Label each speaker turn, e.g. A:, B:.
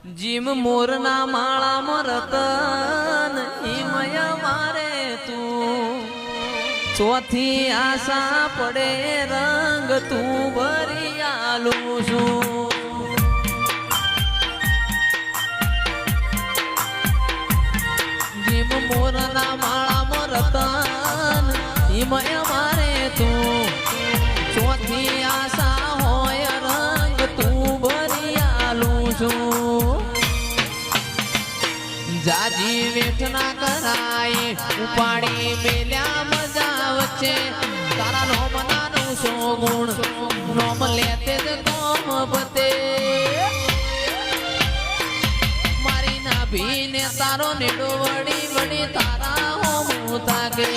A: gym મોરના માળામાં રતન હિમય મારે તું ચોથી આશા પડે રંગ તું ભરી આલું છું જીમ મોરના માળામાં રતન હિમય મારે તું ચોથી આશા હોય રંગ તું ભરી આલું છું જાજી વેઠ ના કરાય ઉપાડી મેલ્યા મજા વચ્ચે તારા નોમ નાનું સો ગુણ નોમ લેતે જ કોમ પતે મારી ના ભીને તારો નેડો વડી વડી તારા હોમ તાકે